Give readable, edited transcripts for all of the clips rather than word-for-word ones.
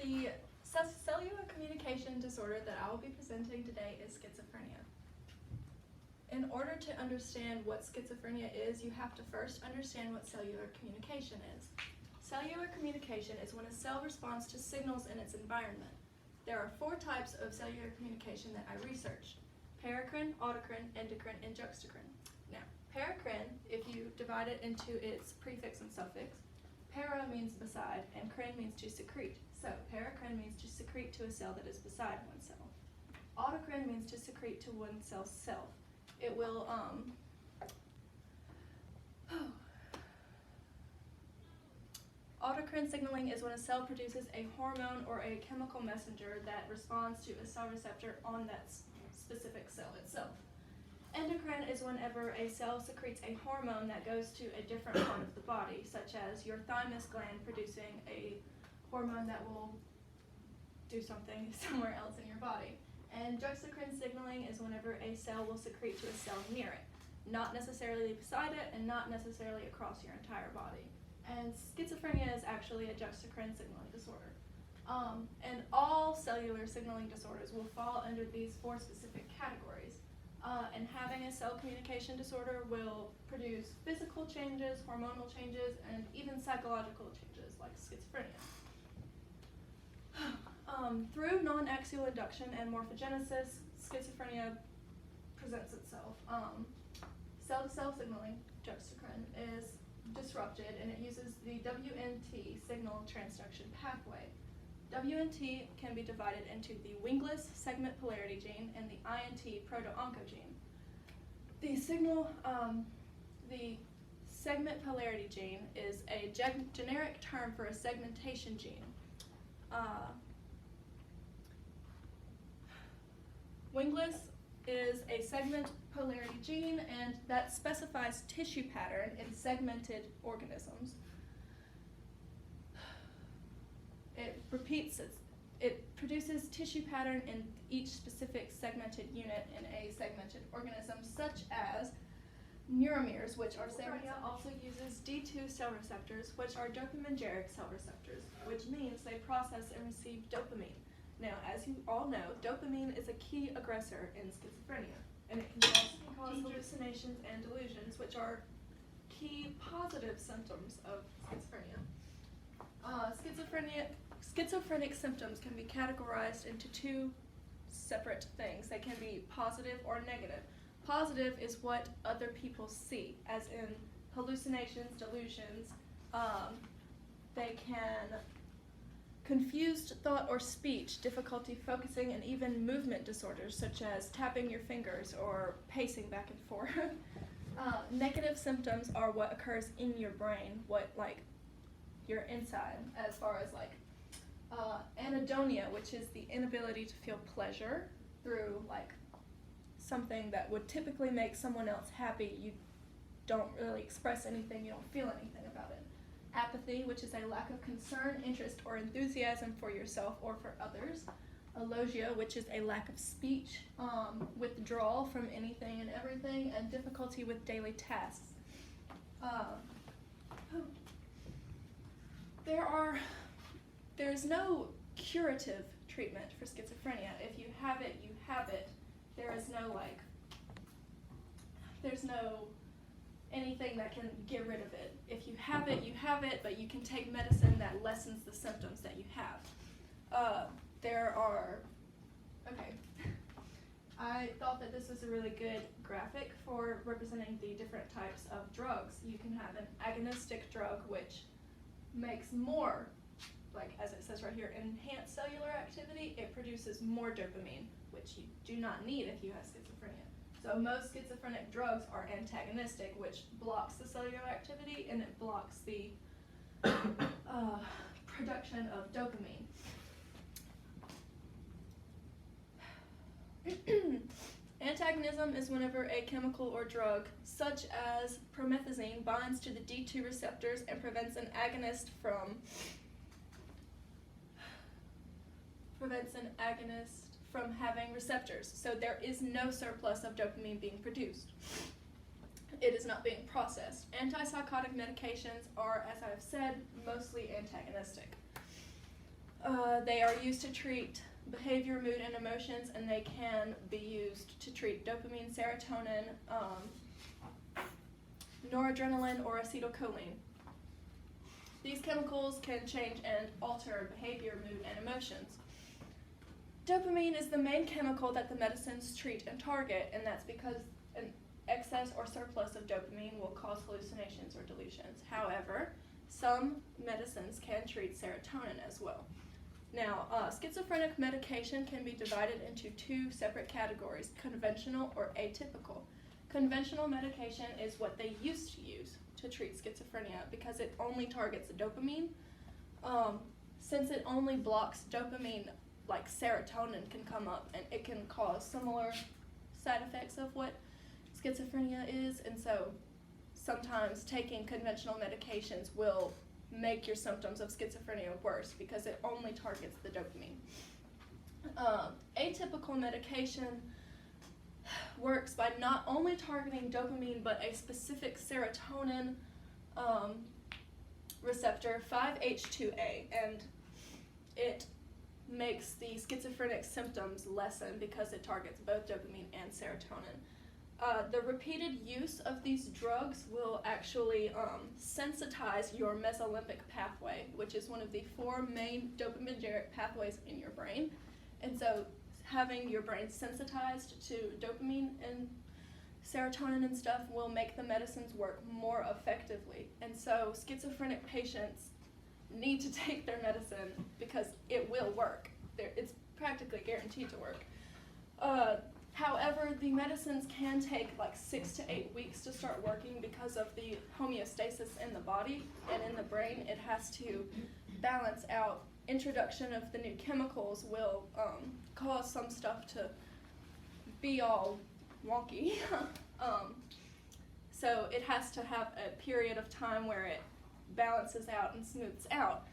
The cellular communication disorder that I will be presenting today is schizophrenia. In order to understand what schizophrenia is, you have to first understand what cellular communication is. Cellular communication is when a cell responds to signals in its environment. There are 4 types of cellular communication that I researched: paracrine, autocrine, endocrine, and juxtacrine. Now, paracrine, if you divide it into its prefix and suffix, para means beside and crine means to secrete. So paracrine means to secrete to a cell that is beside one cell. Autocrine means to secrete to one cell's self. It will autocrine signaling is when a cell produces a hormone or a chemical messenger that responds to a cell receptor on that specific cell itself. Endocrine is whenever a cell secretes a hormone that goes to a different part of the body, such as your thymus gland producing a hormone that will do something somewhere else in your body. And juxtacrine signaling is whenever a cell will secrete to a cell near it, not necessarily beside it and not necessarily across your entire body. And schizophrenia is actually a juxtacrine signaling disorder. And all cellular signaling disorders will fall under these 4 specific categories. And having a cell communication disorder will produce physical changes, hormonal changes, and even psychological changes like schizophrenia. Through non-axial induction and morphogenesis, schizophrenia presents itself. Cell-to-cell signaling, juxtacrine, is disrupted, and it uses the WNT signal transduction pathway. WNT can be divided into the wingless segment polarity gene and the INT proto-oncogene. The segment polarity gene is a generic term for a segmentation gene. Wingless is a segment polarity gene, and that specifies tissue pattern in segmented organisms. It produces tissue pattern in each specific segmented unit in a segmented organism, such as neuromeres, which are schizophrenia also uses D2 cell receptors, which are dopaminergic cell receptors, which means they process and receive dopamine. Now, as you all know, dopamine is a key aggressor in schizophrenia, and it can also cause hallucinations and delusions, which are key positive symptoms of schizophrenia. Schizophrenic symptoms can be categorized into 2 separate things. They can be positive or negative. Positive is what other people see, as in hallucinations, delusions. They can confused thought or speech, difficulty focusing, and even movement disorders such as tapping your fingers or pacing back and forth. Negative symptoms are what occurs in your brain, what your inside, as far as anhedonia, which is the inability to feel pleasure through something that would typically make someone else happy. You don't really express anything, you don't feel anything about it. Apathy, which is a lack of concern, interest, or enthusiasm for yourself or for others. Alogia, which is a lack of speech, withdrawal from anything and everything, and difficulty with daily tasks. There's no curative treatment for schizophrenia. If you have it, you have it. There's no anything that can get rid of it. If you have it, you have it, but you can take medicine that lessens the symptoms that you have. I thought that this was a really good graphic for representing the different types of drugs. You can have an agonistic drug, which makes more, as it says right here, enhanced cellular activity. It produces more dopamine, which you do not need if you have schizophrenia. So most schizophrenic drugs are antagonistic, which blocks the cellular activity and it blocks the production of dopamine. Antagonism is whenever a chemical or drug, such as promethazine, binds to the D2 receptors and prevents an agonist from having receptors. So there is no surplus of dopamine being produced. It is not being processed. Antipsychotic medications are, as I've said, mostly antagonistic. They are used to treat behavior, mood, and emotions, and they can be used to treat dopamine, serotonin, noradrenaline, or acetylcholine. These chemicals can change and alter behavior, mood, and emotions. Dopamine is the main chemical that the medicines treat and target, and that's because an excess or surplus of dopamine will cause hallucinations or delusions. However, some medicines can treat serotonin as well. Now, schizophrenic medication can be divided into two separate categories, conventional or atypical. Conventional medication is what they used to use to treat schizophrenia because it only targets dopamine. Since it only blocks dopamine, like serotonin can come up and it can cause similar side effects of what schizophrenia is, and so sometimes taking conventional medications will make your symptoms of schizophrenia worse because it only targets the dopamine. Atypical medication works by not only targeting dopamine but a specific serotonin receptor, 5-H2A, and it makes the schizophrenic symptoms lessen because it targets both dopamine and serotonin. The repeated use of these drugs will actually sensitize your mesolimbic pathway, which is one of the 4 main dopaminergic pathways in your brain. And so having your brain sensitized to dopamine and serotonin and stuff will make the medicines work more effectively. And so schizophrenic patients need to take their medicine because it will work. It's practically guaranteed to work. However, the medicines can take like 6 to 8 weeks to start working because of the homeostasis in the body and in the brain. It has to balance out. Introduction of the new chemicals will cause some stuff to be all wonky. So it has to have a period of time where it balances out and smooths out.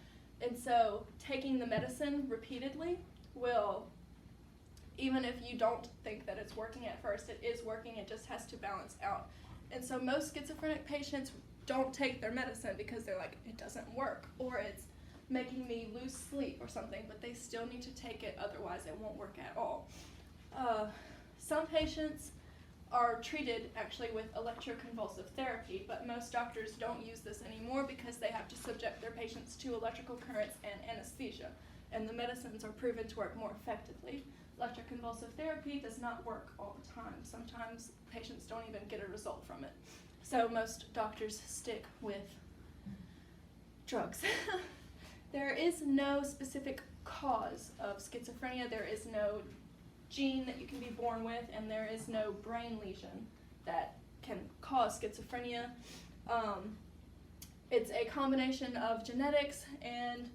And so taking the medicine repeatedly will, even if you don't think that it's working at first, it is working, it just has to balance out. And so most schizophrenic patients don't take their medicine because they're like, it doesn't work, or it's making me lose sleep or something, but they still need to take it, otherwise it won't work at all. Some patients are treated actually with electroconvulsive therapy, but most doctors don't use this anymore because they have to subject their patients to electrical currents and anesthesia, and the medicines are proven to work more effectively. Electroconvulsive therapy does not work all the time. Sometimes patients don't even get a result from it. So most doctors stick with drugs. There is no specific cause of schizophrenia. There is no gene that you can be born with, and there is no brain lesion that can cause schizophrenia. It's a combination of genetics and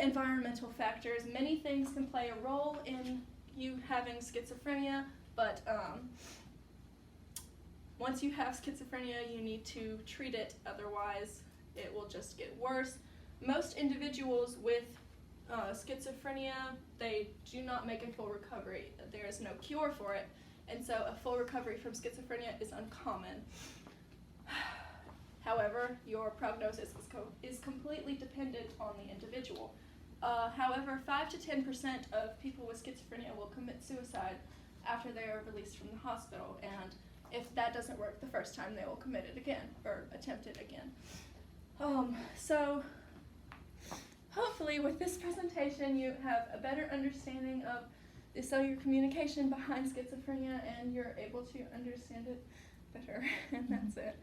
environmental factors. Many things can play a role in you having schizophrenia, but once you have schizophrenia, you need to treat it, otherwise it will just get worse. Most individuals with schizophrenia, they do not make a full recovery. There is no cure for it, and so a full recovery from schizophrenia is uncommon. However, your prognosis is completely dependent on the individual. However, 5 to 10% of people with schizophrenia will commit suicide after they are released from the hospital, and if that doesn't work the first time, they will commit it again, or attempt it again. So hopefully with this presentation you have a better understanding of the cellular communication behind schizophrenia and you're able to understand it better, and that's it.